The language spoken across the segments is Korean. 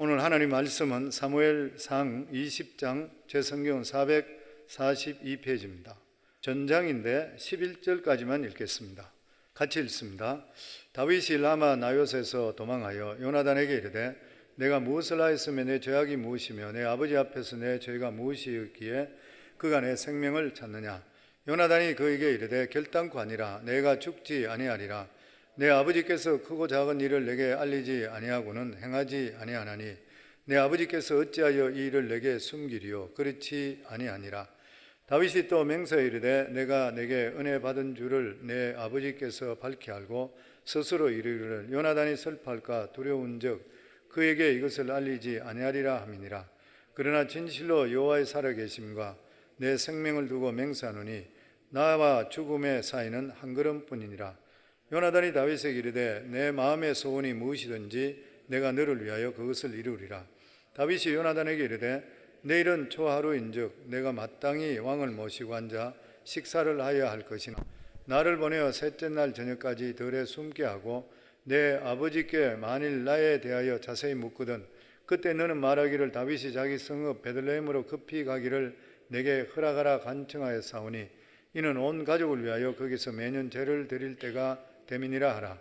오늘 하나님 말씀은 사무엘상 20장, 제 성경은 442페이지입니다. 전장인데 11절까지만 읽겠습니다. 같이 읽습니다. 다윗이 라마 나요스에서 도망하여 요나단에게 이르되 내가 무엇을 하였으며 내 죄악이 무엇이며 내 아버지 앞에서 내 죄가 무엇이었기에 그가 내 생명을 찾느냐. 요나단이 그에게 이르되 결단코 아니라 내가 죽지 아니하리라. 내 아버지께서 크고 작은 일을 내게 알리지 아니하고는 행하지 아니하나니 내 아버지께서 어찌하여 이 일을 내게 숨기리요. 그렇지 아니하니라. 다윗이 또 맹세하여 이르되 내가 내게 은혜 받은 줄을 내 아버지께서 밝히 알고 스스로 이르기를 요나단이 슬퍼할까 두려운즉 그에게 이것을 알리지 아니하리라 함이니라. 그러나 진실로 여호와의 살아계심과 내 생명을 두고 맹세하노니 나와 죽음의 사이는 한 걸음뿐이니라. 요나단이 다윗에게 이르되 내 마음의 소원이 무엇이든지 내가 너를 위하여 그것을 이루리라. 다윗이 요나단에게 이르되 내일은 초하루인즉 내가 마땅히 왕을 모시고 앉아 식사를 하여야 할 것이나 나를 보내어 셋째 날 저녁까지 들에 숨게 하고 내 아버지께 만일 나에 대하여 자세히 묻거든 그때 너는 말하기를 다윗이 자기 성읍 베들레헴으로 급히 가기를 내게 허락하라 간청하였사오니 이는 온 가족을 위하여 거기서 매년 제를 드릴 때가 됨이니라 하라.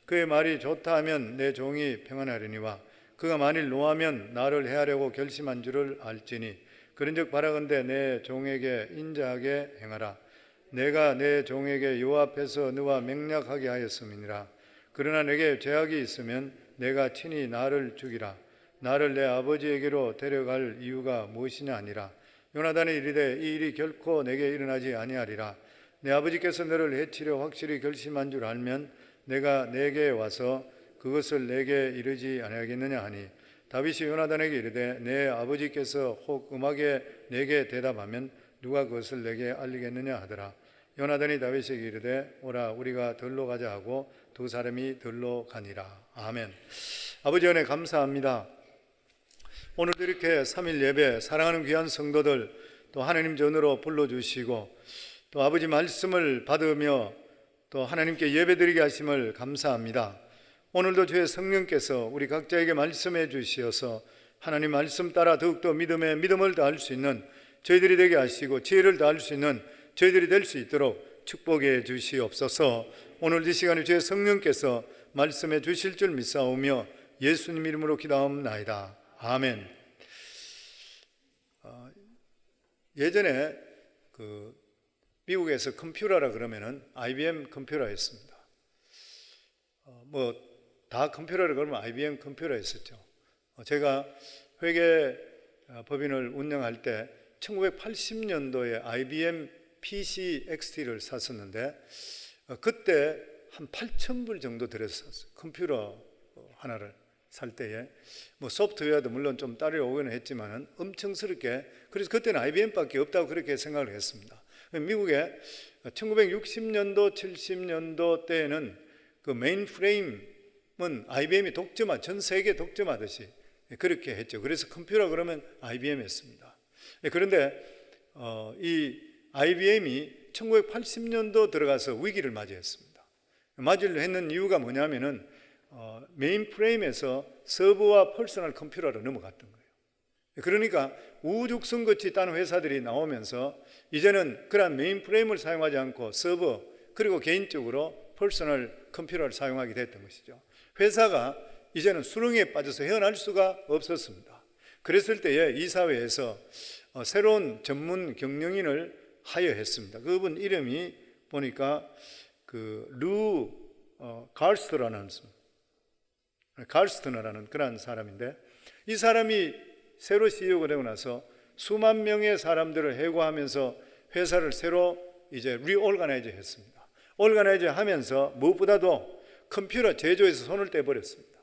그의 말이 좋다 하면 내 종이 평안하려니와 그가 만일 노하면 나를 해하려고 결심한 줄을 알지니 그런즉 바라건대 내 종에게 인자하게 행하라. 내가 내 종에게 여호와 앞에서 너와 맹약하게 하였음이니라. 그러나 내게 죄악이 있으면 내가 친히 나를 죽이라. 나를 내 아버지에게로 데려갈 이유가 무엇이냐 아니라. 요나단이 이르되 이 일이 결코 내게 일어나지 아니하리라. 내 아버지께서 너를 해치려 확실히 결심한 줄 알면 내가 내게 와서 그것을 내게 이르지 아니하겠느냐 하니 다윗이 요나단에게 이르되 내 아버지께서 혹 음하게 내게 대답하면 누가 그것을 내게 알리겠느냐 하더라. 요나단이 다윗에게 이르되 오라 우리가 들로 가자 하고 두 사람이 들로 가니라. 아멘. 아버지 은혜 감사합니다. 오늘도 이렇게 3일 예배 사랑하는 귀한 성도들 또 하나님 전으로 불러주시고 또 아버지 말씀을 받으며 또 하나님께 예배드리게 하심을 감사합니다. 오늘도 주의 성령께서 우리 각자에게 말씀해 주시어서 하나님 말씀 따라 더욱더 믿음을 다할 수 있는 저희들이 되게 하시고 지혜를 다할 수 있는 저희들이 될 수 있도록 축복해 주시옵소서. 오늘 이 시간에 주의 성령께서 말씀해 주실 줄 믿사오며 예수님 이름으로 기도하옵나이다. 아멘. 예전에 미국에서 컴퓨터라 그러면은 IBM 컴퓨터였습니다. 다 컴퓨터라 그러면 IBM 컴퓨터였었죠. 제가 회계 법인을 운영할 때 1980년도에 IBM PC XT를 샀었는데 그때 한 8,000불 정도 들여서 샀어요. 컴퓨터 하나를 살 때에 소프트웨어도 물론 좀 따라오기는 했지만은 엄청스럽게 그래서 그때는 IBM밖에 없다고 그렇게 생각을 했습니다. 미국에 1960년도 70년도 때에는 그 메인프레임은 IBM이 전 세계 독점하듯이 그렇게 했죠. 그래서 컴퓨터 그러면 IBM이었습니다. 그런데 이 IBM이 1980년도 들어가서 위기를 맞이했습니다. 맞이를 했는 이유가 뭐냐면은 메인프레임에서 서버와 퍼스널 컴퓨터로 넘어갔던 거예요. 그러니까 우죽순같이 다른 회사들이 나오면서 이제는 그런 메인프레임을 사용하지 않고 서버 그리고 개인적으로 퍼스널 컴퓨터를 사용하게 됐던 것이죠. 회사가 이제는 수렁에 빠져서 헤어날 수가 없었습니다. 그랬을 때에 이사회에서 새로운 전문 경영인을 하여했습니다. 그분 이름이 보니까 루 갈스터너라는 그런 사람인데 이 사람이 새로 CEO가 되고 나서 수만 명의 사람들을 해고하면서 회사를 새로 이제 리오르가나이즈 했습니다. 오르가나이즈 하면서 무엇보다도 컴퓨터 제조에서 손을 떼버렸습니다.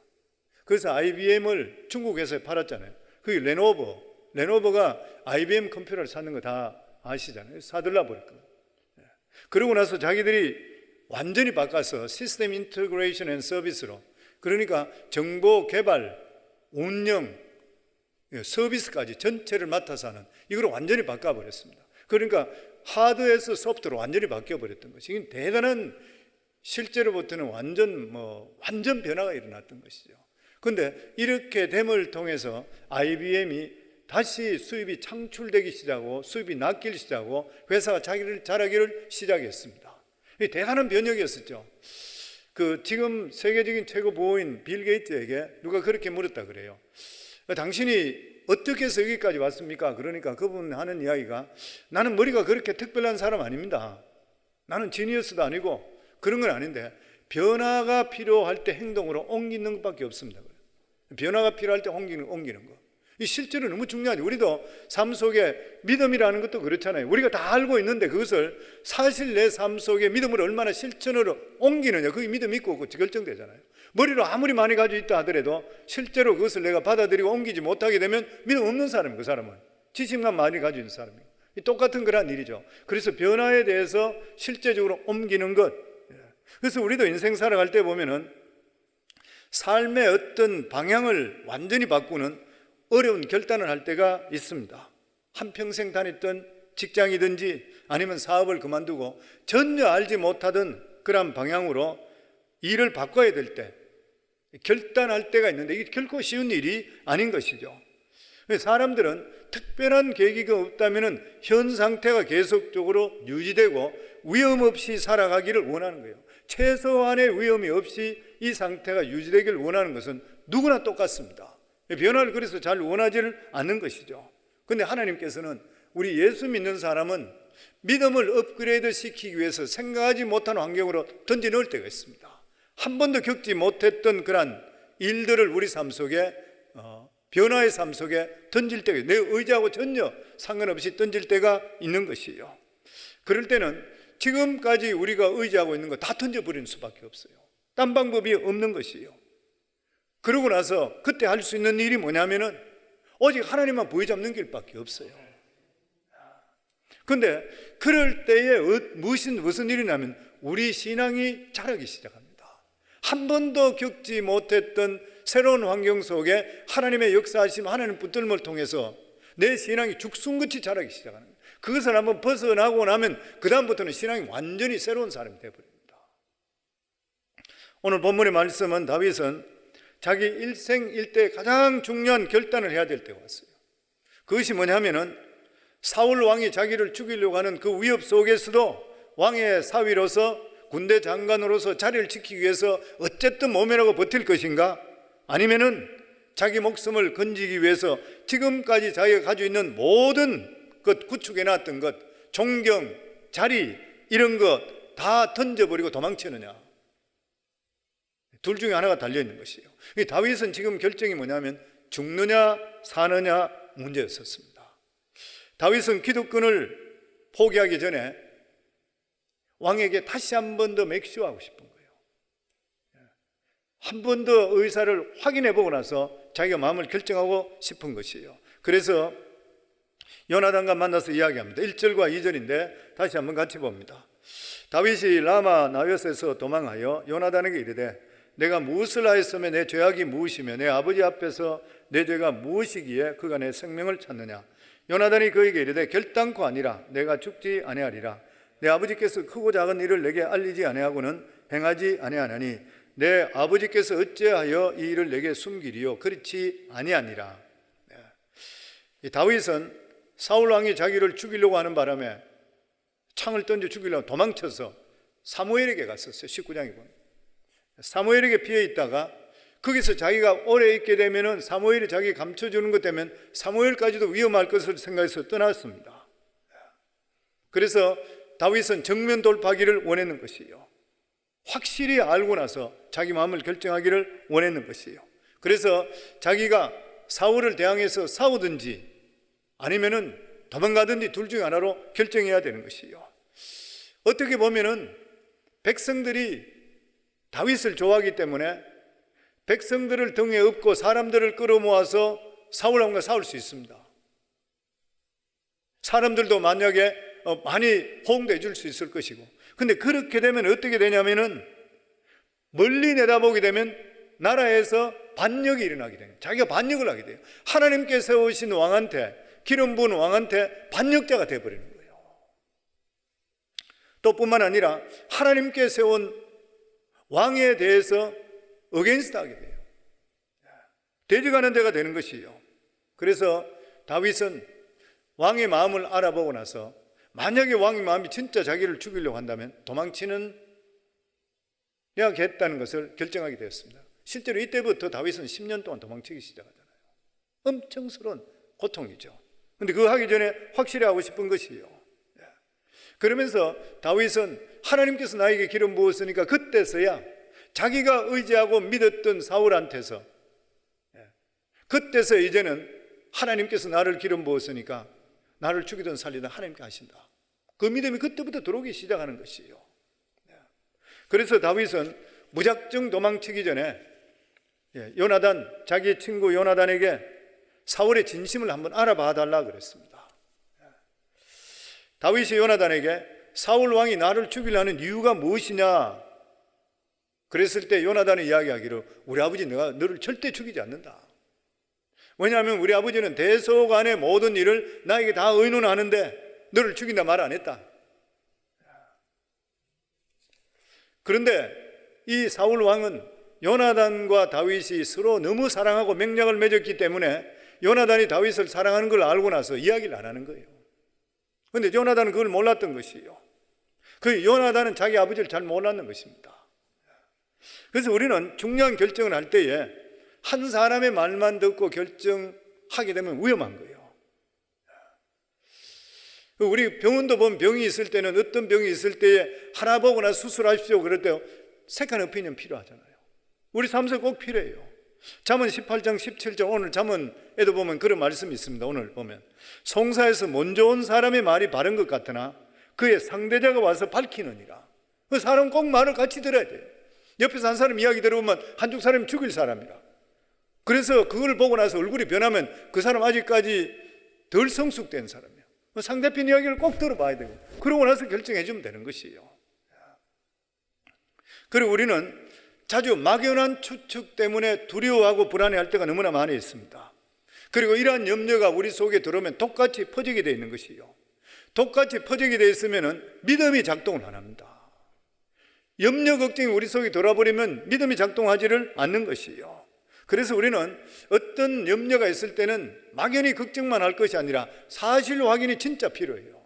그래서 IBM을 중국 회사에 팔았잖아요. 그게 레노버가 IBM 컴퓨터를 사는 거 다 아시잖아요. 사들라 버릴 거예요. 그러고 나서 자기들이 완전히 바꿔서 시스템 인터그레이션 앤 서비스로 그러니까 정보 개발, 운영, 서비스까지 전체를 맡아서 하는 이걸 완전히 바꿔버렸습니다. 그러니까 하드에서 소프트로 완전히 바뀌어버렸던 것이 이게 대단한 실제로부터는 완전 변화가 일어났던 것이죠. 근데 이렇게 됨을 통해서 IBM이 다시 수입이 창출되기 시작하고 수입이 낫기 시작하고 회사가 자기를 잘하기를 시작했습니다. 이 대단한 변혁이었었죠. 지금 세계적인 최고 부호인 빌 게이츠에게 누가 그렇게 물었다 그래요. 당신이 어떻게 해서 여기까지 왔습니까? 그러니까 그분 하는 이야기가, 나는 머리가 그렇게 특별한 사람 아닙니다. 나는 지니어스도 아니고 그런 건 아닌데 변화가 필요할 때 행동으로 옮기는 것밖에 없습니다. 변화가 필요할 때 옮기는 거. 이 실제로 너무 중요하죠. 우리도 삶 속에 믿음이라는 것도 그렇잖아요. 우리가 다 알고 있는데 그것을 사실 내 삶 속에 믿음을 얼마나 실천으로 옮기느냐, 그게 믿음 있고 없고 결정되잖아요. 머리로 아무리 많이 가지고 있다 하더라도 실제로 그것을 내가 받아들이고 옮기지 못하게 되면 믿음 없는 사람이에요. 그 사람은 지식만 많이 가지고 있는 사람이에요. 똑같은 그런 일이죠. 그래서 변화에 대해서 실제적으로 옮기는 것. 그래서 우리도 인생 살아갈 때 보면은 삶의 어떤 방향을 완전히 바꾸는 어려운 결단을 할 때가 있습니다. 한평생 다녔던 직장이든지 아니면 사업을 그만두고 전혀 알지 못하던 그런 방향으로 일을 바꿔야 될 때 결단할 때가 있는데 이게 결코 쉬운 일이 아닌 것이죠. 사람들은 특별한 계기가 없다면 현 상태가 계속적으로 유지되고 위험 없이 살아가기를 원하는 거예요. 최소한의 위험이 없이 이 상태가 유지되기를 원하는 것은 누구나 똑같습니다. 변화를 그래서 잘 원하지를 않는 것이죠. 그런데 하나님께서는 우리 예수 믿는 사람은 믿음을 업그레이드 시키기 위해서 생각하지 못한 환경으로 던져 넣을 때가 있습니다. 한 번도 겪지 못했던 그런 일들을 우리 삶 속에 변화의 삶 속에 던질 때가, 내 의지하고 전혀 상관없이 던질 때가 있는 것이에요. 그럴 때는 지금까지 우리가 의지하고 있는 거 다 던져버리는 수밖에 없어요. 딴 방법이 없는 것이에요. 그러고 나서 그때 할 수 있는 일이 뭐냐면은 오직 하나님만 부여잡는 길밖에 없어요. 그런데 그럴 때에 무슨 일이 나면 우리 신앙이 자라기 시작합니다. 한 번도 겪지 못했던 새로운 환경 속에 하나님의 역사하심, 하나님 붙들림을 통해서 내 신앙이 죽순같이 자라기 시작하는 거예요. 그것을 한번 벗어나고 나면 그 다음부터는 신앙이 완전히 새로운 사람이 되어버립니다. 오늘 본문의 말씀은 다윗은 자기 일생 일대에 가장 중요한 결단을 해야 될 때가 왔어요. 그것이 뭐냐면은 사울 왕이 자기를 죽이려고 하는 그 위협 속에서도 왕의 사위로서 군대 장관으로서 자리를 지키기 위해서 어쨌든 모면하고 버틸 것인가? 아니면은 자기 목숨을 건지기 위해서 지금까지 자기가 가지고 있는 모든 것, 구축해 놨던 것, 존경, 자리 이런 것 다 던져버리고 도망치느냐? 둘 중에 하나가 달려있는 것이에요. 다윗은 지금 결정이 뭐냐면 죽느냐 사느냐 문제였었습니다. 다윗은 기득권을 포기하기 전에 왕에게 다시 한 번 더 맥시하고 싶은 거예요. 한 번 더 의사를 확인해 보고 나서 자기가 마음을 결정하고 싶은 것이에요. 그래서 요나단과 만나서 이야기합니다. 1절과 2절인데 다시 한번 같이 봅니다. 다윗이 라마 나요스에서 도망하여 요나단에게 이르되 내가 무엇을 하였으며 내 죄악이 무엇이며 내 아버지 앞에서 내 죄가 무엇이기에 그가 내 생명을 찾느냐. 요나단이 그에게 이르되 결단코 아니라 내가 죽지 아니하리라. 내 아버지께서 크고 작은 일을 내게 알리지 아니하고는 행하지 아니하나니 내 아버지께서 어찌하여 이 일을 내게 숨기리요 그렇지 아니하니라. 이 다윗은 사울 왕이 자기를 죽이려고 하는 바람에 창을 던져 죽이려고 도망쳐서 사무엘에게 갔었어요. 19장에 보면 사무엘에게 피해 있다가 거기서 자기가 오래 있게 되면은 사무엘이 자기 감춰주는 것 때문에 사무엘까지도 위험할 것을 생각해서 떠났습니다. 그래서 다윗은 정면 돌파하기를 원했는 것이에요. 확실히 알고 나서 자기 마음을 결정하기를 원했는 것이에요. 그래서 자기가 사울을 대항해서 싸우든지 아니면은 도망가든지 둘 중에 하나로 결정해야 되는 것이에요. 어떻게 보면은 백성들이 다윗을 좋아하기 때문에 백성들을 등에 업고 사람들을 끌어모아서 사울 왕과 싸울 수 있습니다. 사람들도 만약에 많이 호응도 해줄 수 있을 것이고, 근데 그렇게 되면 어떻게 되냐면은 멀리 내다보게 되면 나라에서 반역이 일어나게 돼요. 자기가 반역을 하게 돼요. 하나님께 세우신 왕한테, 기름 부은 왕한테 반역자가 되어버리는 거예요. 또 뿐만 아니라 하나님께 세운 왕에 대해서 어게인스트 하게 돼요. 대적하는 자가 되는 것이요. 그래서 다윗은 왕의 마음을 알아보고 나서 만약에 왕의 마음이 진짜 자기를 죽이려고 한다면 도망치는 겠다는 것을 결정하게 되었습니다. 실제로 이때부터 다윗은 10년 동안 도망치기 시작하잖아요. 엄청스러운 고통이죠. 그런데 그거 하기 전에 확실히 하고 싶은 것이요. 그러면서 다윗은 하나님께서 나에게 기름 부었으니까 그때서야 자기가 의지하고 믿었던 사울한테서, 그때서 이제는 하나님께서 나를 기름 부었으니까 나를 죽이든 살리든 하나님께 하신다. 그 믿음이 그때부터 들어오기 시작하는 것이요. 그래서 다윗은 무작정 도망치기 전에 요나단, 자기 친구 요나단에게 사울의 진심을 한번 알아봐 달라 그랬습니다. 다윗이 요나단에게 사울 왕이 나를 죽이려는 이유가 무엇이냐 그랬을 때 요나단이 이야기하기를 우리 아버지 내가 너를 절대 죽이지 않는다. 왜냐하면 우리 아버지는 대속안의 모든 일을 나에게 다 의논하는데 너를 죽인다 말 안 했다. 그런데 이 사울 왕은 요나단과 다윗이 서로 너무 사랑하고 맹약을 맺었기 때문에 요나단이 다윗을 사랑하는 걸 알고 나서 이야기를 안 하는 거예요. 그런데 요나단은 그걸 몰랐던 것이에요. 그 요나단은 자기 아버지를 잘 몰랐는 것입니다. 그래서 우리는 중요한 결정을 할 때에 한 사람의 말만 듣고 결정하게 되면 위험한 거예요. 우리 병원도 보면 병이 있을 때는 어떤 병이 있을 때에 하나 보거나 수술하십시오 그럴 때 세컨 오피니언 필요하잖아요. 우리 삶에서 꼭 필요해요. 잠언 18장 17절 오늘 잠언에도 보면 그런 말씀이 있습니다. 오늘 보면 송사에서 먼저 온 사람의 말이 바른 것 같으나 그의 상대자가 와서 밝히느니라. 그 사람 꼭 말을 같이 들어야 돼요. 옆에서 한 사람 이야기 들어보면 한쪽 사람이 죽일 사람이라. 그래서 그걸 보고 나서 얼굴이 변하면 그 사람 아직까지 덜 성숙된 사람이에요. 상대편 이야기를 꼭 들어봐야 되고 그러고 나서 결정해 주면 되는 것이에요. 그리고 우리는 자주 막연한 추측 때문에 두려워하고 불안해할 때가 너무나 많이 있습니다. 그리고 이러한 염려가 우리 속에 들어오면 독같이 퍼지게 되어 있는 것이에요. 독같이 퍼지게 되어 있으면 믿음이 작동을 안 합니다. 염려 걱정이 우리 속에 돌아버리면 믿음이 작동하지를 않는 것이에요. 그래서 우리는 어떤 염려가 있을 때는 막연히 걱정만 할 것이 아니라 사실 확인이 진짜 필요해요.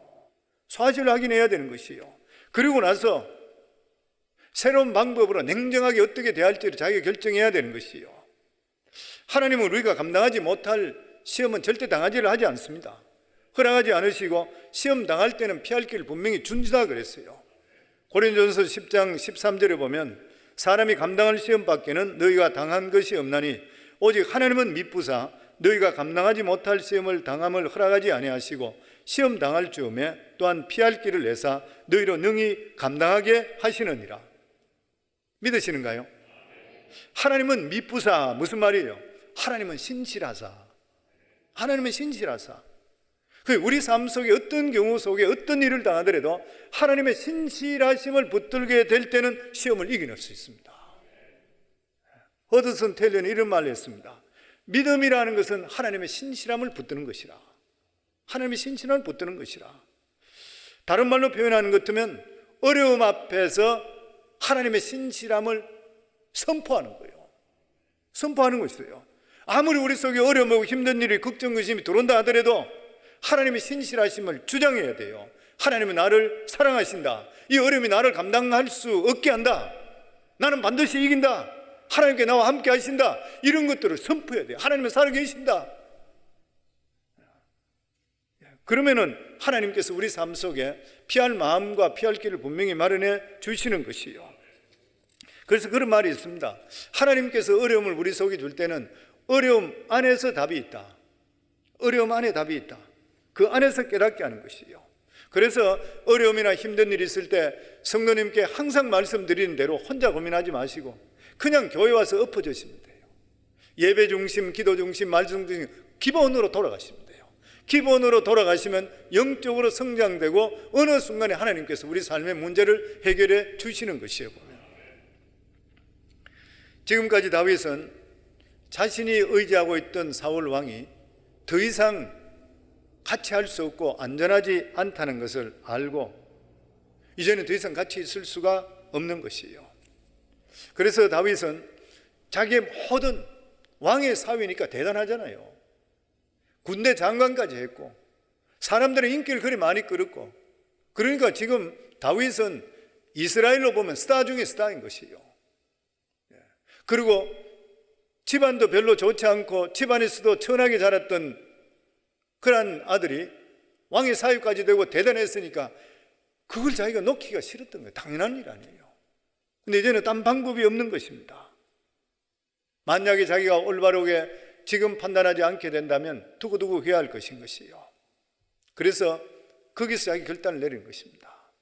사실 확인해야 되는 것이에요. 그리고 나서 새로운 방법으로 냉정하게 어떻게 대할지를 자기가 결정해야 되는 것이에요. 하나님은 우리가 감당하지 못할 시험은 절대 당하지를 하지 않습니다. 허락하지 않으시고 시험 당할 때는 피할 길을 분명히 준다 그랬어요. 고린도전서 10장 13절에 보면 사람이 감당할 시험 밖에는 너희가 당한 것이 없나니 오직 하나님은 미쁘사 너희가 감당하지 못할 시험을 당함을 허락하지 아니하시고 시험 당할 즈음에 또한 피할 길을 내사 너희로 능히 감당하게 하시느니라. 믿으시는가요? 하나님은 미쁘사 무슨 말이에요? 하나님은 신실하사. 하나님은 신실하사. 우리 삶 속에 어떤 경우 속에 어떤 일을 당하더라도 하나님의 신실하심을 붙들게 될 때는 시험을 이겨낼 수 있습니다. 허드슨 텔러는 이런 말을 했습니다. 믿음이라는 것은 하나님의 신실함을 붙드는 것이라. 하나님의 신실함을 붙드는 것이라. 다른 말로 표현하는 것 같으면 어려움 앞에서 하나님의 신실함을 선포하는 거예요. 선포하는 것이에요. 아무리 우리 속에 어려움하고 힘든 일이 걱정, 의심이 들어온다 하더라도 하나님의 신실하심을 주장해야 돼요. 하나님은 나를 사랑하신다. 이 어려움이 나를 감당할 수 없게 한다. 나는 반드시 이긴다. 하나님께 나와 함께 하신다. 이런 것들을 선포해야 돼요. 하나님은 살아계신다. 그러면은 하나님께서 우리 삶 속에 피할 마음과 피할 길을 분명히 마련해 주시는 것이요. 그래서 그런 말이 있습니다. 하나님께서 어려움을 우리 속에 줄 때는 어려움 안에서 답이 있다. 어려움 안에 답이 있다. 그 안에서 깨닫게 하는 것이에요. 그래서 어려움이나 힘든 일이 있을 때 성도님께 항상 말씀드리는 대로 혼자 고민하지 마시고 그냥 교회 와서 엎어지시면 돼요. 예배 중심, 기도 중심, 말씀 중심 기본으로 돌아가시면 돼요. 기본으로 돌아가시면 영적으로 성장되고 어느 순간에 하나님께서 우리 삶의 문제를 해결해 주시는 것이에요. 보면 지금까지 다윗은 자신이 의지하고 있던 사울 왕이 더 이상 같이 할 수 없고 안전하지 않다는 것을 알고 이제는 더 이상 같이 있을 수가 없는 것이에요. 그래서 다윗은 자기의 모든 왕의 사위니까 대단하잖아요. 군대 장관까지 했고 사람들의 인기를 그리 많이 끌었고, 그러니까 지금 다윗은 이스라엘로 보면 스타 중에 스타인 것이요. 그리고 집안도 별로 좋지 않고 집안에서도 천하게 자랐던 그런 아들이 왕의 사위까지 되고 대단했으니까 그걸 자기가 놓기가 싫었던 거예요. 당연한 일 아니에요. 근데 이제는 딴 방법이 없는 것입니다. 만약에 자기가 올바르게 지금 판단하지 않게 된다면 두고두고 해야 할 것인 것이요. 그래서 거기서 자기 결단을 내린 것입니다.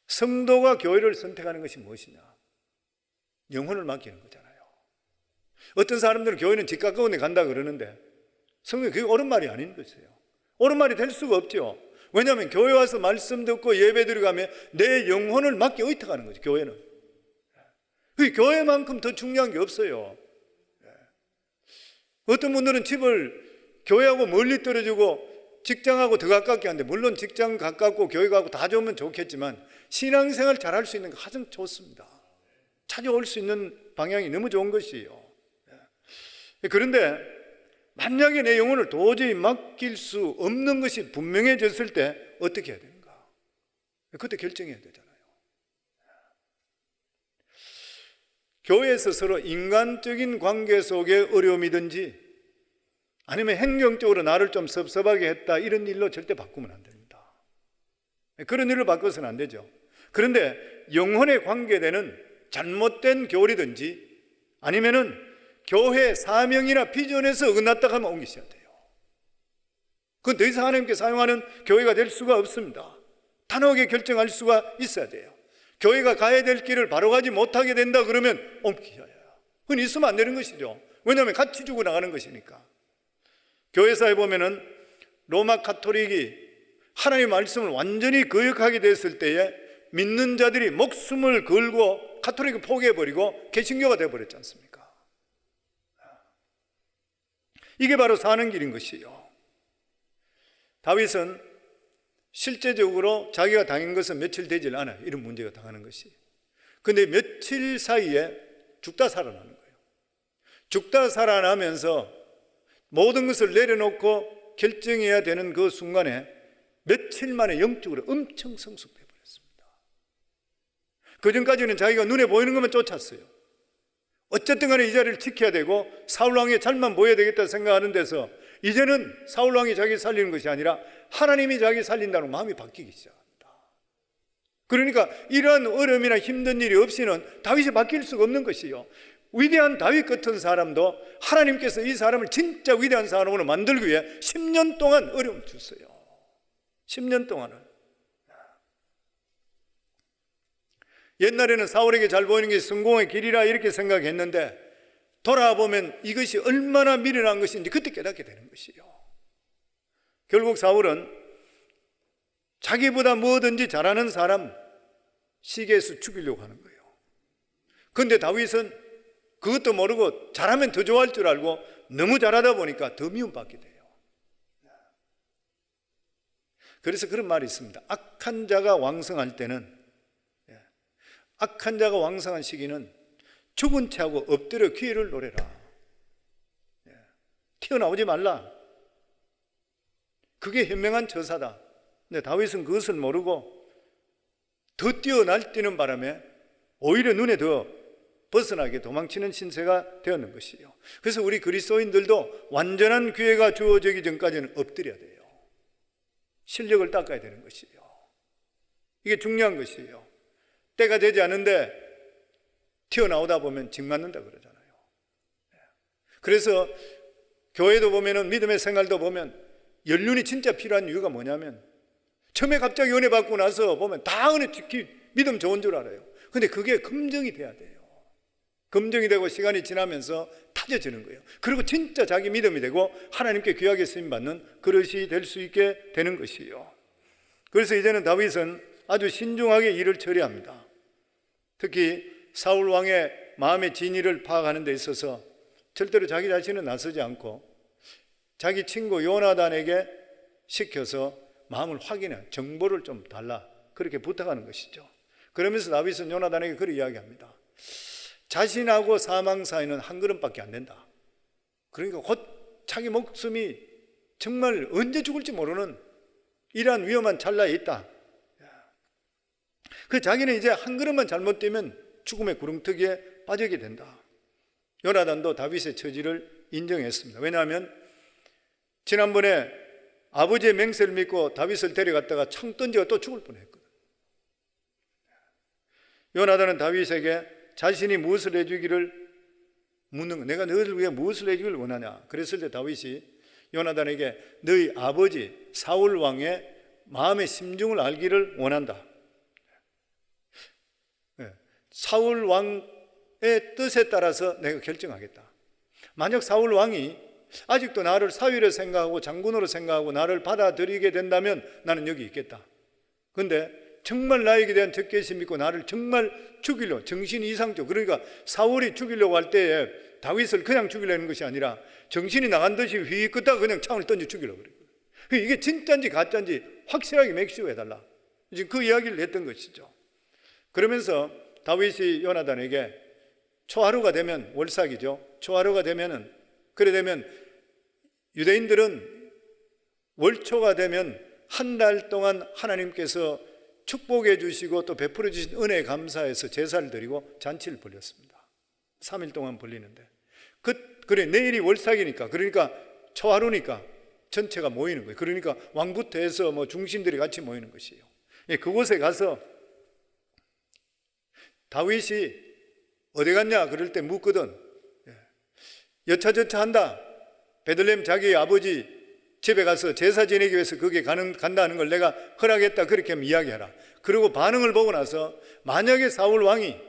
성도가 교회를 선택하는 것이 무엇이냐? 영혼을 맡기는 거잖아요. 어떤 사람들은 교회는 집 가까운 데 간다 그러는데 성도는 그게 옳은 말이 아닌 것이에요. 옳은 말이 될 수가 없죠. 왜냐하면 교회 와서 말씀 듣고 예배 드려가면 내 영혼을 맡겨 의탁하는 거죠. 교회는. 그 교회만큼 더 중요한 게 없어요. 어떤 분들은 집을 교회하고 멀리 떨어지고 직장하고 더 가깝게 하는데, 물론 직장 가깝고 교회 가고 다 좋으면 좋겠지만 신앙생활 잘할 수 있는 거 가장 좋습니다. 찾아올 수 있는 방향이 너무 좋은 것이에요. 그런데 만약에 내 영혼을 도저히 맡길 수 없는 것이 분명해졌을 때 어떻게 해야 되는가? 그때 결정해야 되잖아요. 교회에서 서로 인간적인 관계 속에 어려움이든지 아니면 행정적으로 나를 좀 섭섭하게 했다, 이런 일로 절대 바꾸면 안 됩니다. 그런 일로 바꿔서는 안 되죠. 그런데 영혼에 관계되는 잘못된 교리든지 아니면은 교회 사명이나 비전에서 어긋났다 하면 옮기셔야 돼요. 그건 더 이상 하나님께 사용하는 교회가 될 수가 없습니다. 단호하게 결정할 수가 있어야 돼요. 교회가 가야 될 길을 바로 가지 못하게 된다 그러면 옮기셔야 해요. 그건 있으면 안 되는 것이죠. 왜냐하면 같이 주고 나가는 것이니까. 교회사에 보면은 로마 가톨릭이 하나님의 말씀을 완전히 거역하게 됐을 때에 믿는 자들이 목숨을 걸고 가톨릭을 포기해버리고 개신교가 되어버렸지 않습니까? 이게 바로 사는 길인 것이요. 다윗은 실제적으로 자기가 당한 것은 며칠 되질 않아요. 이런 문제가 당하는 것이. 근데 며칠 사이에 죽다 살아나는 거예요. 죽다 살아나면서 모든 것을 내려놓고 결정해야 되는 그 순간에 며칠 만에 영적으로 엄청 성숙돼 버렸습니다. 그 전까지는 자기가 눈에 보이는 것만 쫓았어요. 어쨌든 간에 이 자리를 지켜야 되고 사울왕의 잘만 보여야 되겠다 생각하는 데서 이제는 사울왕이 자기 살리는 것이 아니라 하나님이 자기 살린다는 마음이 바뀌기 시작합니다. 그러니까 이러한 어려움이나 힘든 일이 없이는 다윗이 바뀔 수가 없는 것이요. 위대한 다윗 같은 사람도 하나님께서 이 사람을 진짜 위대한 사람으로 만들기 위해 10년 동안 어려움 줬어요. 10년 동안은. 옛날에는 사울에게 잘 보이는 게 성공의 길이라 이렇게 생각했는데 돌아보면 이것이 얼마나 미련한 것인지 그때 깨닫게 되는 것이요. 결국 사울은 자기보다 뭐든지 잘하는 사람 시기에서 죽이려고 하는 거예요. 그런데 다윗은 그것도 모르고 잘하면 더 좋아할 줄 알고 너무 잘하다 보니까 더 미움받게 돼요. 그래서 그런 말이 있습니다. 악한 자가 왕성할 때는, 악한 자가 왕성한 시기는 죽은 채하고 엎드려 기회를 노려라. 튀어나오지 말라. 그게 현명한 처사다. 근데 다윗은 그것을 모르고 더 뛰어날뛰는 바람에 오히려 눈에 더 벗어나게 도망치는 신세가 되었는 것이에요. 그래서 우리 그리스도인들도 완전한 기회가 주어지기 전까지는 엎드려야 돼요. 실력을 닦아야 되는 것이에요. 이게 중요한 것이에요. 때가 되지 않은데 튀어나오다 보면 징 맞는다 그러잖아요. 그래서 교회도 보면은 믿음의 생활도 보면 연륜이 진짜 필요한 이유가 뭐냐면 처음에 갑자기 은혜 받고 나서 보면 다 은혜 특히 믿음 좋은 줄 알아요. 근데 그게 검증이 돼야 돼요. 검증이 되고 시간이 지나면서 타져지는 거예요. 그리고 진짜 자기 믿음이 되고 하나님께 귀하게 쓰임받는 그릇이 될 수 있게 되는 것이에요. 그래서 이제는 다윗은 아주 신중하게 일을 처리합니다. 특히 사울 왕의 마음의 진위를 파악하는 데 있어서 절대로 자기 자신은 나서지 않고 자기 친구 요나단에게 시켜서 마음을 확인해 정보를 좀 달라 그렇게 부탁하는 것이죠. 그러면서 다윗은 요나단에게 그렇게 이야기합니다. 자신하고 사망 사이는 한 걸음밖에 안 된다. 그러니까 곧 자기 목숨이 정말 언제 죽을지 모르는 이러한 위험한 찰나에 있다. 그 자기는 이제 한 걸음만 잘못되면 죽음의 구렁텅이에 빠지게 된다. 요나단도 다윗의 처지를 인정했습니다. 왜냐하면 지난번에 아버지의 맹세를 믿고 다윗을 데려갔다가 창 던지가 또 죽을 뻔했거든. 요나단은 다윗에게 자신이 무엇을 해주기를 묻는 거, 내가 너를 위해 무엇을 해주기를 원하냐. 그랬을 때 다윗이 요나단에게 너희 아버지 사울 왕의 마음의 심중을 알기를 원한다. 사울 왕의 뜻에 따라서 내가 결정하겠다. 만약 사울 왕이 아직도 나를 사위로 생각하고 장군으로 생각하고 나를 받아들이게 된다면 나는 여기 있겠다. 그런데 정말 나에게 대한 적개심 있고 나를 정말 죽이려, 정신 이상적, 그러니까 사울이 죽이려고 할 때에 다윗을 그냥 죽이려는 것이 아니라 정신이 나간 듯이 휘 끄다가 그냥 창을 던져 죽이려고 그래요. 이게 진짜인지 가짜인지 확실하게 맥시해달라. 지금 그 이야기를 했던 것이죠. 그러면서 다윗이 요나단에게 초하루가 되면, 월삭이죠. 초하루가 되면은, 그래 되면 유대인들은 월초가 되면 한 달 동안 하나님께서 축복해 주시고 또 베풀어 주신 은혜에 감사해서 제사를 드리고 잔치를 벌였습니다. 3일 동안 벌리는데 그래 내일이 월삭이니까, 그러니까 초하루니까 전체가 모이는 거예요. 그러니까 왕부터 해서 뭐 중신들이 같이 모이는 것이에요. 그곳에 가서 다윗이 어디 갔냐 그럴 때 묻거든. 여차저차 한다. 베들레헴 자기 아버지 집에 가서 제사 지내기 위해서 거기에 간다는 걸 내가 허락했다. 그렇게 하면 이야기하라. 그리고 반응을 보고 나서 만약에 사울 왕이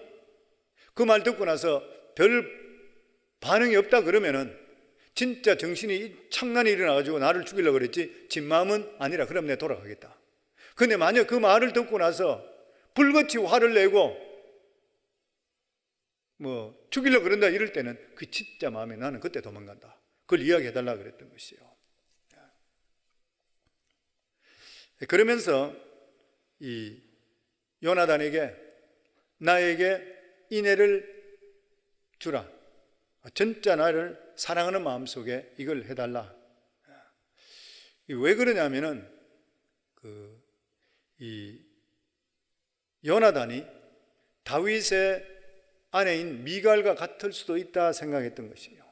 그 말 듣고 나서 별 반응이 없다 그러면은 진짜 정신이 창난이 일어나가지고 나를 죽이려고 그랬지 진 마음은 아니라 그럼 내가 돌아가겠다. 근데 만약 그 말을 듣고 나서 불같이 화를 내고 뭐 죽이려고 그런다 이럴 때는 그 진짜 마음에 나는 그때 도망간다. 그걸 이야기해달라 그랬던 것이요. 그러면서 이 요나단에게 나에게 인애를 주라. 진짜 나를 사랑하는 마음속에 이걸 해달라. 왜 그러냐면은 이 요나단이 다윗의 아내인 미갈과 같을 수도 있다 생각했던 것이에요.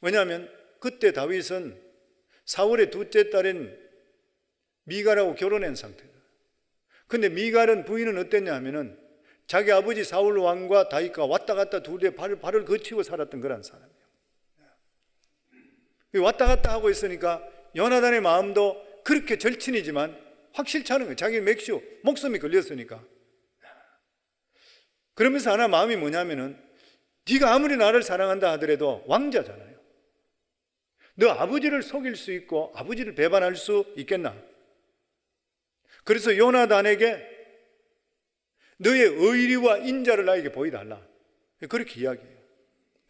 왜냐하면 그때 다윗은 사울의 둘째 딸인 미갈하고 결혼한 상태다. 근데 미갈은 부인은 어땠냐 하면은 자기 아버지 사울 왕과 다윗과 왔다 갔다 둘이 발을 거치고 살았던 그런 사람이에요. 왔다 갔다 하고 있으니까 요나단의 마음도 그렇게 절친이지만 확실치 않은 거예요. 자기 맥주 목숨이 걸렸으니까. 그러면서 하나 마음이 뭐냐면은 네가 아무리 나를 사랑한다 하더라도 왕자잖아요. 너 아버지를 속일 수 있고 아버지를 배반할 수 있겠나? 그래서 요나단에게 너의 의리와 인자를 나에게 보여달라. 그렇게 이야기해요.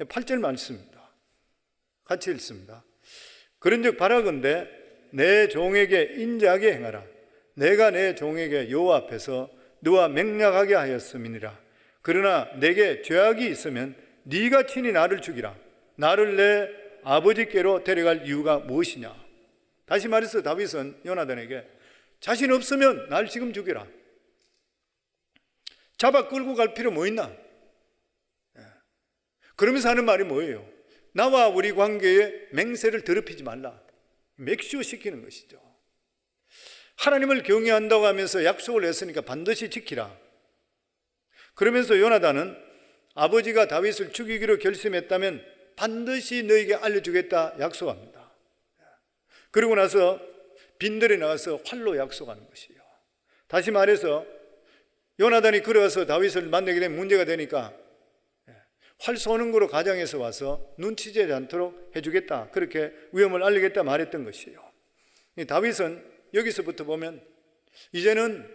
8절 말씀입니다. 같이 읽습니다. 그런즉 바라건대 내 종에게 인자하게 행하라. 내가 내 종에게 여호와 앞에서 너와 맹약하게 하였음이니라. 그러나 내게 죄악이 있으면 네가 친히 나를 죽이라. 나를 내 아버지께로 데려갈 이유가 무엇이냐. 다시 말해서 다윗은 요나단에게 자신 없으면 날 지금 죽여라. 잡아 끌고 갈 필요 뭐 있나? 그러면서 하는 말이 뭐예요? 나와 우리 관계에 맹세를 더럽히지 말라. 맥시시키는 것이죠. 하나님을 경외한다고 하면서 약속을 했으니까 반드시 지키라. 그러면서 요나단은 아버지가 다윗을 죽이기로 결심했다면 반드시 너에게 알려주겠다 약속합니다. 그리고 나서 빈들에 나가서 활로 약속하는 것이에요. 다시 말해서 요나단이 걸어와서 다윗을 만나게 되면 문제가 되니까 활 쏘는 거로 가정에서 와서 눈치채지 않도록 해주겠다. 그렇게 위험을 알리겠다 말했던 것이에요. 다윗은 여기서부터 보면 이제는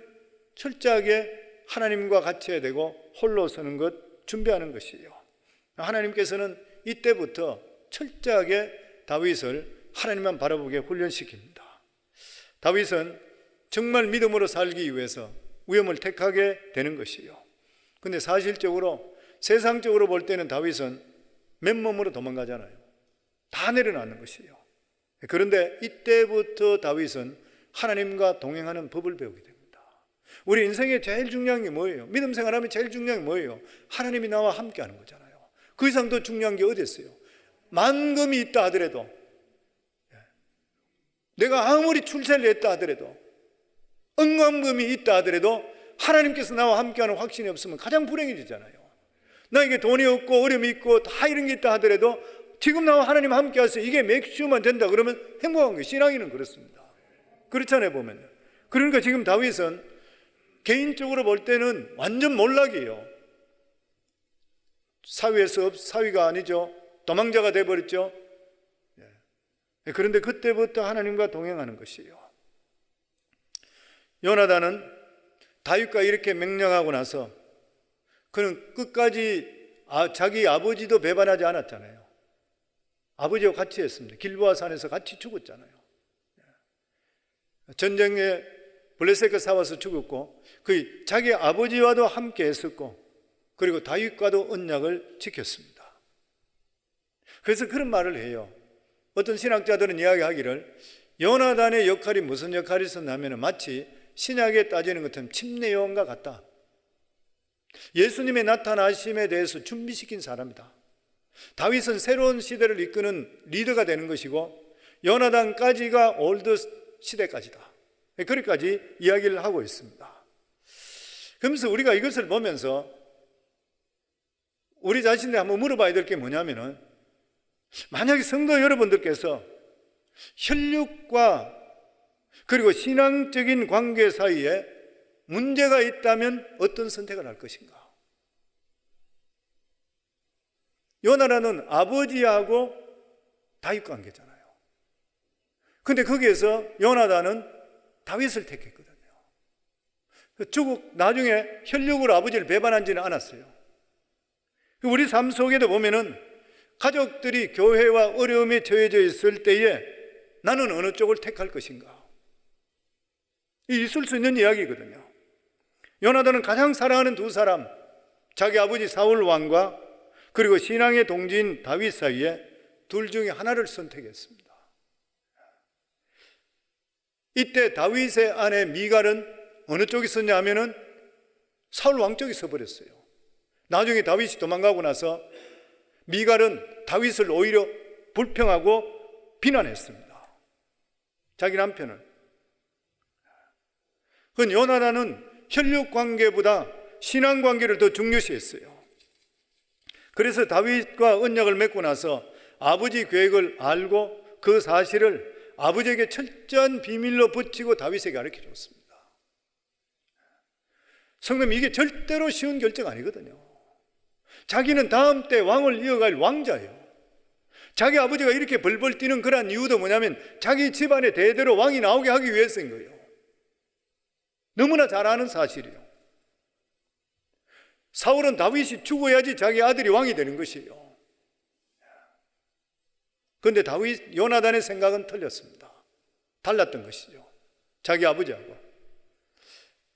철저하게 하나님과 같이 해야 되고 홀로 서는 것 준비하는 것이에요. 하나님께서는 이때부터 철저하게 다윗을 하나님만 바라보게 훈련시킵니다. 다윗은 정말 믿음으로 살기 위해서 위험을 택하게 되는 것이에요. 근데 사실적으로 세상적으로 볼 때는 다윗은 맨몸으로 도망가잖아요. 다 내려놓는 것이에요. 그런데 이때부터 다윗은 하나님과 동행하는 법을 배우게 됩니다. 우리 인생에 제일 중요한 게 뭐예요? 믿음 생활하면 제일 중요한 게 뭐예요? 하나님이 나와 함께 하는 거잖아요. 그 이상 더 중요한 게 어디 있어요? 만금이 있다 하더라도, 내가 아무리 출세를 했다 하더라도, 억만금이 있다 하더라도 하나님께서 나와 함께하는 확신이 없으면 가장 불행해지잖아요. 나에게 돈이 없고 어려움이 있고 다 이런 게 있다 하더라도 지금 나와 하나님 함께 하세요, 이게 맥시멈만 된다 그러면 행복한 거예요. 신앙인은 그렇습니다. 그렇잖아요, 보면. 그러니까 지금 다윗은 개인적으로 볼 때는 완전 몰락이에요. 사위가 아니죠. 도망자가 돼버렸죠. 그런데 그때부터 하나님과 동행하는 것이에요. 요나단은 다윗과 이렇게 맹령하고 나서 그는 끝까지 자기 아버지도 배반하지 않았잖아요. 아버지와 같이 했습니다. 길보아 산에서 같이 죽었잖아요. 전쟁에 블레셋과 싸워서 죽었고, 그 자기 아버지와도 함께 했었고, 그리고 다윗과도 언약을 지켰습니다. 그래서 그런 말을 해요. 어떤 신학자들은 이야기하기를 요나단의 역할이 무슨 역할이 있었냐면 마치 신약에 따지는 것처럼 침례 요한과 같다. 예수님의 나타나심에 대해서 준비시킨 사람이다. 다윗은 새로운 시대를 이끄는 리더가 되는 것이고, 요나단까지가 올드 시대까지다. 그렇게까지 이야기를 하고 있습니다. 그러면서 우리가 이것을 보면서 우리 자신들 한번 물어봐야 될 게 뭐냐면은, 만약에 성도 여러분들께서 혈육과 그리고 신앙적인 관계 사이에 문제가 있다면 어떤 선택을 할 것인가? 요나단은 아버지하고 다윗 관계잖아요. 근데 거기에서 요나단은 다윗을 택했거든요. 나중에 혈육으로 아버지를 배반하지는 않았어요. 우리 삶 속에도 보면은 가족들이 교회와 어려움에 처해져 있을 때에 나는 어느 쪽을 택할 것인가? 있을 수 있는 이야기거든요. 요나단은 가장 사랑하는 두 사람, 자기 아버지 사울 왕과 그리고 신앙의 동지인 다윗 사이에 둘 중에 하나를 선택했습니다. 이때 다윗의 아내 미갈은 어느 쪽에 섰냐 하면은 사울 왕 쪽에 서버렸어요. 나중에 다윗이 도망가고 나서 미갈은 다윗을 오히려 불평하고 비난했습니다. 자기 남편을. 그건 요나단은 혈육 관계보다 신앙 관계를 더 중요시했어요. 그래서 다윗과 언약을 맺고 나서 아버지 계획을 알고 그 사실을 아버지에게 철저한 비밀로 붙이고 다윗에게 가르쳐 줬습니다. 성도님, 이게 절대로 쉬운 결정 아니거든요. 자기는 다음 때 왕을 이어갈 왕자예요. 자기 아버지가 이렇게 벌벌 뛰는 그런 이유도 뭐냐면 자기 집안에 대대로 왕이 나오게 하기 위해서인 거예요. 너무나 잘 아는 사실이에요. 사울은 다윗이 죽어야지 자기 아들이 왕이 되는 것이에요. 그런데 요나단의 생각은 틀렸습니다. 달랐던 것이죠. 자기 아버지하고.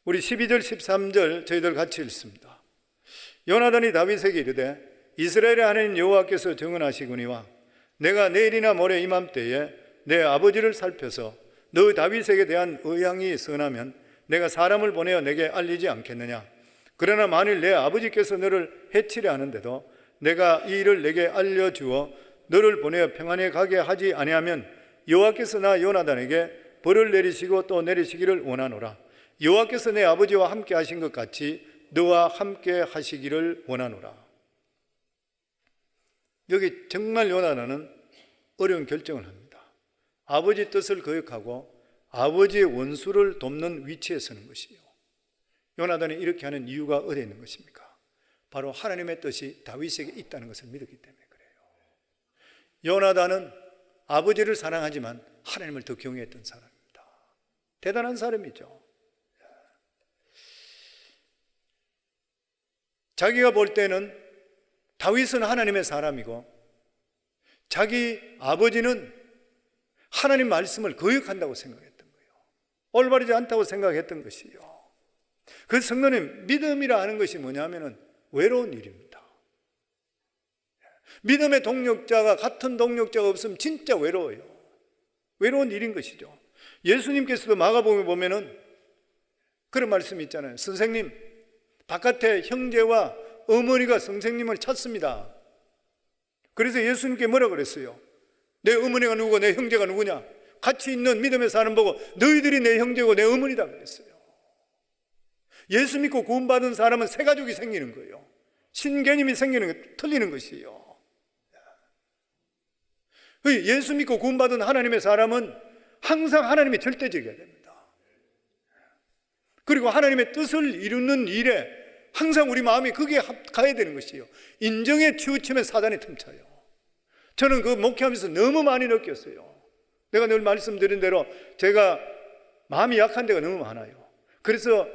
우리 12절 13절 저희들 같이 읽습니다. 요나단이 다윗에게 이르되 이스라엘의 하나님 여호와께서 정언하시거니와 내가 내일이나 모레 이맘때에 내 아버지를 살펴서 너 다윗에게 대한 의향이 선하면 내가 사람을 보내어 내게 알리지 않겠느냐. 그러나 만일 내 아버지께서 너를 해치려 하는데도 내가 이 일을 내게 알려주어 너를 보내어 평안에 가게 하지 아니하면 여호와께서 나 요나단에게 벌을 내리시고 또 내리시기를 원하노라. 여호와께서 내 아버지와 함께 하신 것 같이 너와 함께 하시기를 원하노라. 여기 정말 요나단은 어려운 결정을 합니다. 아버지 뜻을 거역하고 아버지의 원수를 돕는 위치에 서는 것이에요. 요나단이 이렇게 하는 이유가 어디에 있는 것입니까? 바로 하나님의 뜻이 다윗에게 있다는 것을 믿었기 때문에 그래요. 요나단은 아버지를 사랑하지만 하나님을 더 경외했던 사람입니다. 대단한 사람이죠. 자기가 볼 때는 다윗은 하나님의 사람이고 자기 아버지는 하나님 말씀을 거역한다고 생각했던 거예요. 올바르지 않다고 생각했던 것이요. 그 성도님, 믿음이라 하는 것이 뭐냐면은 외로운 일입니다. 믿음의 동력자가, 같은 동력자가 없으면 진짜 외로워요. 외로운 일인 것이죠. 예수님께서도 마가복음에 보면은 그런 말씀이 있잖아요. 선생님, 바깥에 형제와 어머니가 선생님을 찾습니다. 그래서 예수님께 뭐라 그랬어요? 내 어머니가 누구고 내 형제가 누구냐? 같이 있는 믿음의 사람 보고 너희들이 내 형제고 내 어머니다 그랬어요. 예수 믿고 구원받은 사람은 새 가족이 생기는 거예요. 신개념이 생기는 게 틀리는 것이에요. 예수 믿고 구원받은 하나님의 사람은 항상 하나님의 절대적이어야 됩니다. 그리고 하나님의 뜻을 이루는 일에 항상 우리 마음이 거기에 가야 되는 것이에요. 인정에 치우치면 사단이 틈차요. 저는 그 목회하면서 너무 많이 느꼈어요. 내가 늘 말씀드린 대로 제가 마음이 약한 데가 너무 많아요. 그래서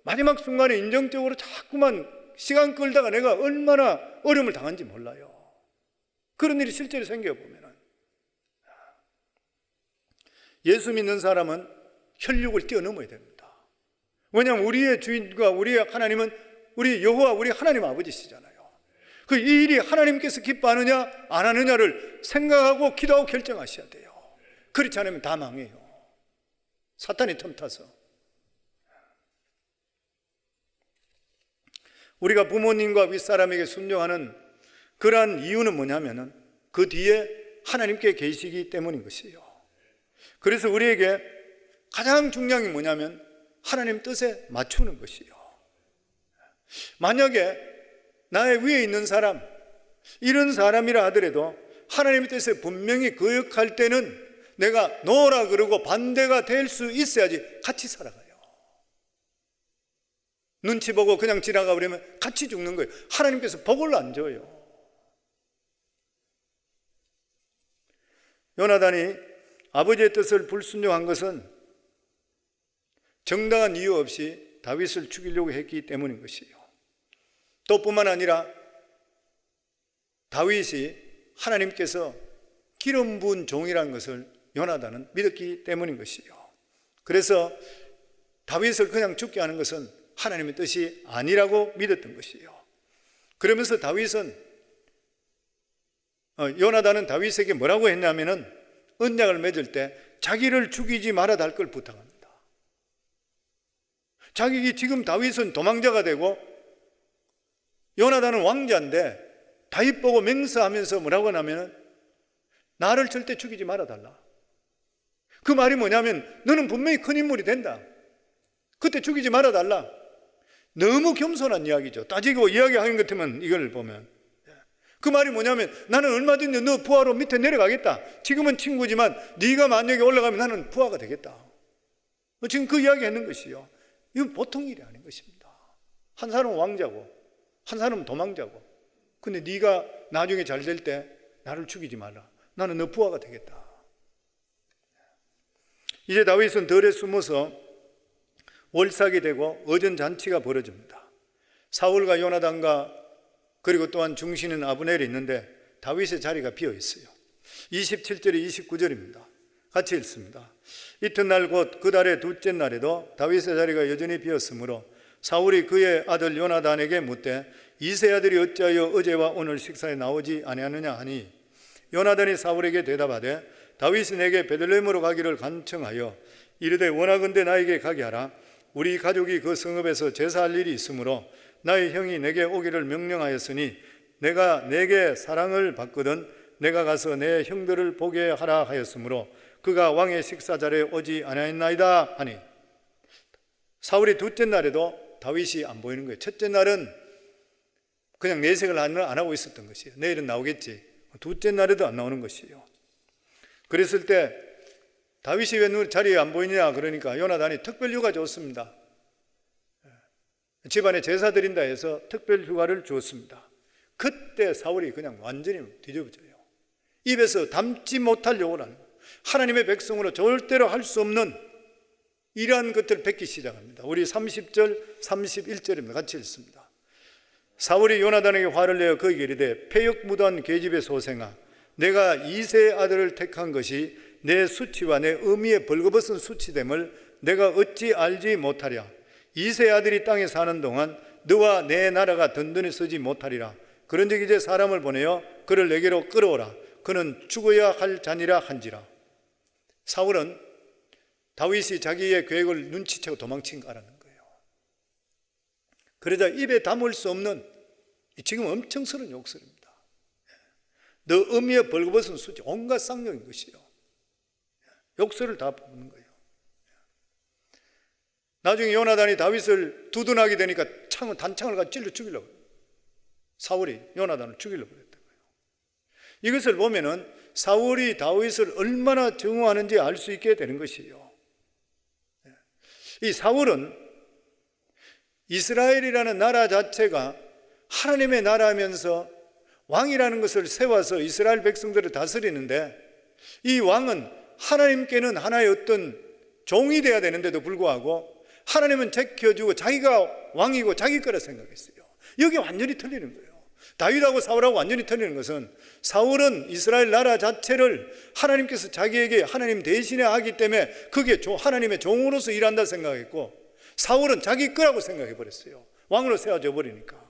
마지막 순간에 인정적으로 자꾸만 시간 끌다가 내가 얼마나 어려움을 당한지 몰라요. 그런 일이 실제로 생겨보면은. 예수 믿는 사람은 혈육을 뛰어넘어야 됩니다. 왜냐하면 우리의 주인과 우리의 하나님은 우리 여호와, 우리 하나님 아버지시잖아요. 그 이 일이 하나님께서 기뻐하느냐 안 하느냐를 생각하고 기도하고 결정하셔야 돼요. 그렇지 않으면 다 망해요. 사탄이 틈타서. 우리가 부모님과 윗사람에게 순종하는 그러한 이유는 뭐냐면은 그 뒤에 하나님께 계시기 때문인 것이에요. 그래서 우리에게 가장 중요한 게 뭐냐면 하나님 뜻에 맞추는 것이에요. 만약에 나의 위에 있는 사람, 이런 사람이라 하더라도 하나님의 뜻에 분명히 거역할 때는 내가 노라 그러고 반대가 될 수 있어야지 같이 살아가요. 눈치 보고 그냥 지나가 버리면 같이 죽는 거예요. 하나님께서 복을 안 줘요. 요나단이 아버지의 뜻을 불순종한 것은 정당한 이유 없이 다윗을 죽이려고 했기 때문인 것이에요. 또 뿐만 아니라 다윗이 하나님께서 기름 부은 종이라는 것을 요나단은 믿었기 때문인 것이에요. 그래서 다윗을 그냥 죽게 하는 것은 하나님의 뜻이 아니라고 믿었던 것이에요. 그러면서 다윗은 요나단은 다윗에게 뭐라고 했냐면은 언약을 맺을 때 자기를 죽이지 말아야 할 걸 부탁합니다. 자기 지금 다윗은 도망자가 되고 요나단은 왕자인데 다윗 보고 맹세하면서 뭐라고 하냐면은 나를 절대 죽이지 말아 달라. 그 말이 뭐냐면 너는 분명히 큰 인물이 된다. 그때 죽이지 말아 달라. 너무 겸손한 이야기죠. 따지고 이야기하는 것 같으면 이걸 보면 그 말이 뭐냐면 나는 얼마든지 너 부하로 밑에 내려가겠다. 지금은 친구지만 네가 만약에 올라가면 나는 부하가 되겠다. 지금 그 이야기 했는 것이요. 이건 보통 일이 아닌 것입니다. 한 사람은 왕자고 한 사람은 도망자고 근데 네가 나중에 잘 될 때 나를 죽이지 말라. 나는 너 부하가 되겠다. 이제 다윗은 들에 숨어서 월삭이 되고 어전잔치가 벌어집니다. 사울과 요나단과 그리고 또한 중신인 아브넬이 있는데 다윗의 자리가 비어 있어요. 27절에 29절입니다. 같이 읽습니다. 이튿날 곧 그 달의 둘째 날에도 다윗의 자리가 여전히 비었으므로 사울이 그의 아들 요나단에게 묻되 이세 아들이 어찌하여 어제와 오늘 식사에 나오지 아니하느냐 하니 요나단이 사울에게 대답하되 다윗이 내게 베들레헴으로 가기를 간청하여 이르되 원하건대 나에게 가게 하라. 우리 가족이 그 성읍에서 제사할 일이 있으므로 나의 형이 내게 오기를 명령하였으니 내가 내게 사랑을 받거든 내가 가서 내 형들을 보게 하라 하였으므로 그가 왕의 식사 자리에 오지 아니하였나이다 하니 사울이 둘째 날에도 다윗이 안 보이는 거예요. 첫째 날은 그냥 내색을 안 하고 있었던 것이에요. 내일은 나오겠지. 둘째 날에도 안 나오는 것이에요. 그랬을 때 다윗이 왜 자리에 안 보이냐 그러니까 요나단이 특별 휴가 줬습니다. 집안에 제사 드린다 해서 특별 휴가를 주었습니다. 그때 사울이 그냥 완전히 뒤집어져요. 입에서 담지 못할 욕을 하는 거예요. 하나님의 백성으로 절대로 할 수 없는 이러한 것들을 뱉기 시작합니다. 우리 30절 31절입니다. 같이 읽습니다. 사울이 요나단에게 화를 내어 그에게 이르되 패역 무도한 계집의 소생아 내가 이세의 아들을 택한 것이 내 수치와 내 의미에 벌거벗은 수치됨을 내가 어찌 알지 못하랴. 이세 아들이 땅에 사는 동안 너와 내 나라가 든든히 서지 못하리라. 그런즉 이제 사람을 보내어 그를 내게로 끌어오라. 그는 죽어야 할 자니라 한지라. 사울은 다윗이 자기의 계획을 눈치채고 도망친 거라는 거예요. 그러자 입에 담을 수 없는 지금 엄청스러운 욕설입니다. 너 어미의 벌거벗은 수지, 온갖 쌍욕인 것이요. 욕설을 다 뽑는 거예요. 나중에 요나단이 다윗을 두둔하게 되니까 단창을 가지고 찔러 죽이려고, 사울이 요나단을 죽이려고 했던 거예요. 이것을 보면은 사울이 다윗을 얼마나 증오하는지 알 수 있게 되는 것이에요. 이 사울은 이스라엘이라는 나라 자체가 하나님의 나라면서 왕이라는 것을 세워서 이스라엘 백성들을 다스리는데, 이 왕은 하나님께는 하나의 어떤 종이 되어야 되는데도 불구하고 하나님은 제켜주고 자기가 왕이고 자기 거라 생각했어요. 여기 완전히 틀리는 거예요. 다윗하고 사울하고 완전히 틀리는 것은, 사울은 이스라엘 나라 자체를 하나님께서 자기에게 하나님 대신에 하기 때문에 그게 하나님의 종으로서 일한다 생각했고, 사울은 자기 거라고 생각해 버렸어요. 왕으로 세워져 버리니까.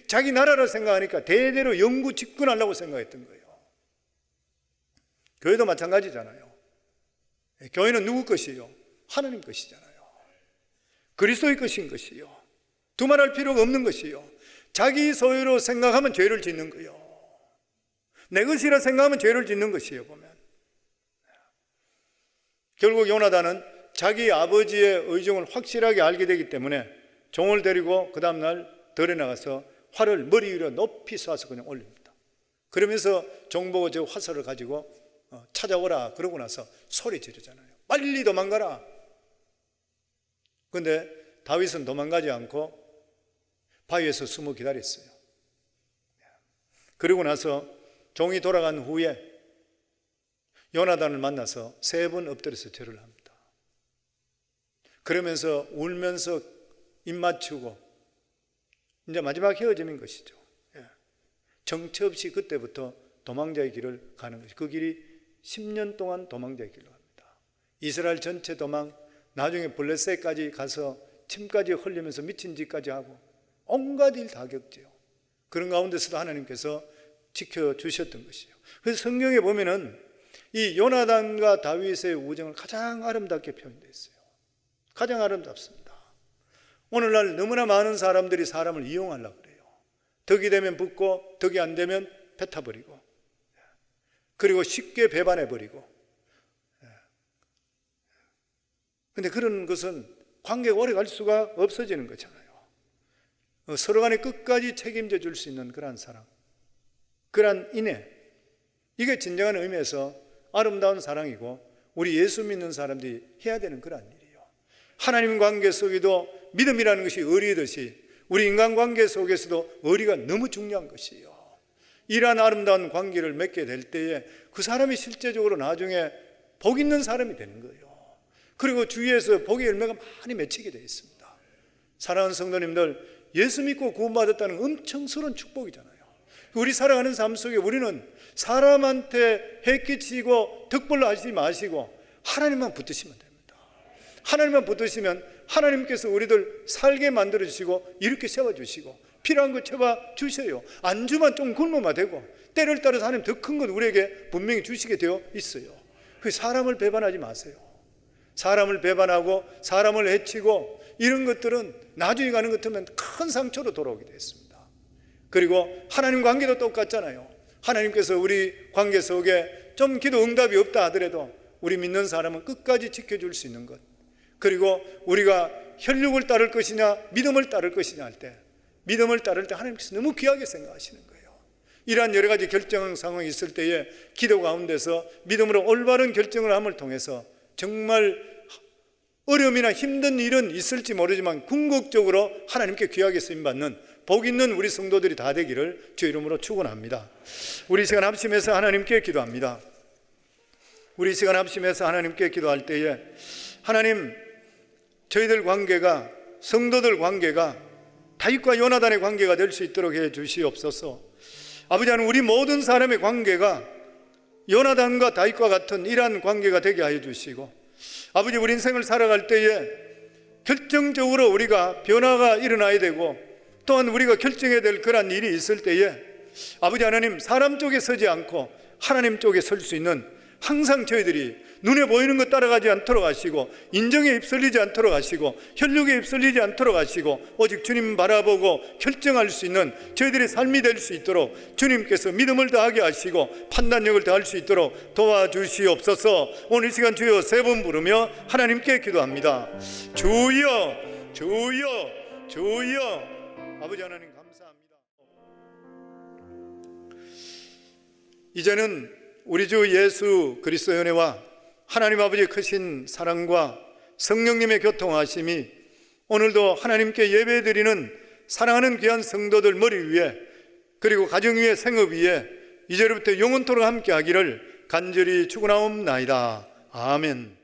자기 나라라 생각하니까 대대로 영구 집권하려고 생각했던 거예요. 교회도 마찬가지잖아요. 교회는 누구 것이에요? 하나님 것이잖아요. 그리스도의 것인 것이요. 두말할 필요가 없는 것이요. 자기 소유로 생각하면 죄를 짓는 거예요. 내 것이라 생각하면 죄를 짓는 것이에요. 보면 결국 요나단은 자기 아버지의 의중을 확실하게 알게 되기 때문에 종을 데리고 그 다음날 들에 나가서 활을 머리 위로 높이 쏴서 그냥 올립니다. 그러면서 종 보고 저 화살을 가지고 찾아오라 그러고 나서 소리 지르잖아요. 빨리 도망가라. 그런데 다윗은 도망가지 않고 바위에서 숨어 기다렸어요. 그리고 나서 종이 돌아간 후에 요나단을 만나서 3번 엎드려서 절을 합니다. 그러면서 울면서 입 맞추고 이제 마지막 헤어짐인 것이죠. 정처 없이 그때부터 도망자의 길을 가는 것이, 그 길이 10년 동안 도망자의 길로 갑니다. 이스라엘 전체 도망, 나중에 블레셋까지 가서 침까지 흘리면서 미친 짓까지 하고 온갖 일 다 겪지요. 그런 가운데서도 하나님께서 지켜주셨던 것이에요. 그래서 성경에 보면은 이 요나단과 다윗의 우정을 가장 아름답게 표현되어 있어요. 가장 아름답습니다. 오늘날 너무나 많은 사람들이 사람을 이용하려고 그래요. 덕이 되면 붙고 덕이 안 되면 뱉어버리고, 그리고 쉽게 배반해버리고. 그런데 그런 것은 관계가 오래 갈 수가 없어지는 거잖아요. 서로 간에 끝까지 책임져 줄 수 있는 그러한 사랑, 그러한 인애, 이게 진정한 의미에서 아름다운 사랑이고 우리 예수 믿는 사람들이 해야 되는 그러한 일이에요. 하나님 관계 속에도 믿음이라는 것이 의리듯이 우리 인간관계 속에서도 의리가 너무 중요한 것이에요. 이러한 아름다운 관계를 맺게 될 때에 그 사람이 실제적으로 나중에 복 있는 사람이 되는 거예요. 그리고 주위에서 복의 열매가 많이 맺히게 되어 있습니다. 사랑하는 성도님들, 예수 믿고 구원받았다는 엄청스러운 축복이잖아요. 우리 살아가는 삶 속에 우리는 사람한테 해끼치고 덕벌로 하지 마시고 하나님만 붙드시면 됩니다. 하나님만 붙드시면 하나님께서 우리들 살게 만들어주시고 이렇게 세워주시고 필요한 거 채워주셔요. 안 주면 좀 굶으면 되고, 때를 따라서 하나님 더 큰 건 우리에게 분명히 주시게 되어 있어요. 그 사람을 배반하지 마세요. 사람을 배반하고 사람을 해치고 이런 것들은 나중에 가는 것 같으면 큰 상처로 돌아오게 됐습니다. 그리고 하나님 관계도 똑같잖아요. 하나님께서 우리 관계 속에 좀 기도 응답이 없다 하더라도 우리 믿는 사람은 끝까지 지켜줄 수 있는 것, 그리고 우리가 혈육을 따를 것이냐 믿음을 따를 것이냐 할 때, 믿음을 따를 때 하나님께서 너무 귀하게 생각하시는 거예요. 이러한 여러 가지 결정 상황이 있을 때에 기도 가운데서 믿음으로 올바른 결정을 함을 통해서 정말 어려움이나 힘든 일은 있을지 모르지만 궁극적으로 하나님께 귀하게 쓰임받는 복 있는 우리 성도들이 다 되기를 주 이름으로 축원합니다. 우리 시간 합심해서 하나님께 기도합니다. 우리 시간 합심해서 하나님께 기도할 때에 하나님, 저희들 관계가, 성도들 관계가 다윗과 요나단의 관계가 될 수 있도록 해 주시옵소서. 아버지 하나님, 우리 모든 사람의 관계가 요나단과 다윗과 같은 이러한 관계가 되게 하여 주시고, 아버지, 우리 인생을 살아갈 때에 결정적으로 우리가 변화가 일어나야 되고 또한 우리가 결정해야 될 그런 일이 있을 때에 아버지 하나님, 사람 쪽에 서지 않고 하나님 쪽에 설 수 있는, 항상 저희들이 눈에 보이는 것 따라가지 않도록 하시고, 인정에 휩쓸리지 않도록 하시고, 혈육에 휩쓸리지 않도록 하시고, 오직 주님 바라보고 결정할 수 있는 저희들의 삶이 될 수 있도록 주님께서 믿음을 더하게 하시고 판단력을 더할 수 있도록 도와주시옵소서. 오늘 이 시간 주여 세 번 부르며 하나님께 기도합니다. 주여, 주여, 주여. 아버지 하나님 감사합니다. 이제는 우리 주 예수 그리스도의 은혜와 하나님 아버지의 크신 사랑과 성령님의 교통하심이 오늘도 하나님께 예배드리는 사랑하는 귀한 성도들 머리 위에, 그리고 가정 위에, 생업 위에 이제로부터 영원토록 함께 하기를 간절히 축원하옵나이다. 아멘.